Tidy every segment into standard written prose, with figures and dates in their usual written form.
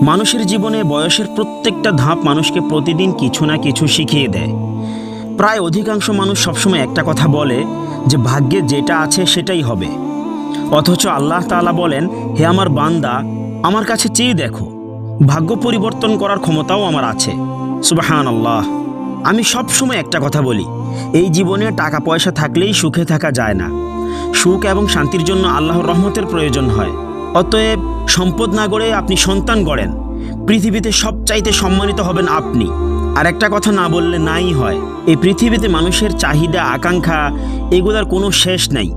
মানুষের জীবনে বয়সের প্রত্যেকটা ধাপ মানুষকে প্রতিদিন কিছু না কিছু শিখিয়ে দেয়। প্রায় অধিকাংশ মানুষ সবসময় একটা কথা বলে যে ভাগ্যে যেটা আছে সেটাই হবে, অথচ আল্লাহ তাআলা বলেন, হে আমার বান্দা, আমার কাছে চেয়ে দেখো, ভাগ্য পরিবর্তন করার ক্ষমতাও আমার আছে। সুবহানাল্লাহ। আমি সবসময় একটা কথা বলি, এই জীবনে টাকা পয়সা থাকলেই সুখে থাকা যায় না। সুখ এবং শান্তির জন্য আল্লাহর রহমতের প্রয়োজন হয়। অতএব সম্পদ না গড়ে আপনি সন্তান গড়েন, পৃথিবীতে সবচাইতে সম্মানিত হবেন আপনি। আর একটা কথা না বললে নাই হয়, এই পৃথিবীতে মানুষের চাহিদা আকাঙ্ক্ষা এগুলোর কোনো শেষ নাই।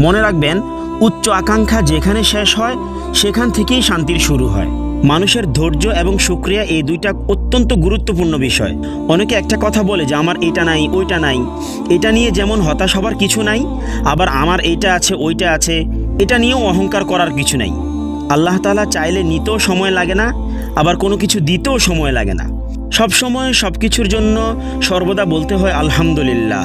মনে রাখবেন, উচ্চ আকাঙ্ক্ষা যেখানে শেষ হয় সেখান থেকেই শান্তির শুরু হয়। মানুষের ধৈর্য এবং শুকরিয়া এই দুইটা অত্যন্ত গুরুত্বপূর্ণ বিষয়। অনেকে একটা কথা বলে যে আমার এটা নাই ওইটা নাই। এটা নিয়ে যেমন হতাশ হবার কিছু নাই, আবার আমার এইটা আছে ওইটা আছে এটা নিয়েও অহংকার করার কিছু নাই। আল্লাহ তাআলা চাইলে নিতেও সময় লাগে না, আবার কোনো কিছু দিতেও সময় লাগে না। সব সময় সব কিছুর জন্য সর্বদা বলতে হয় আলহামদুলিল্লাহ।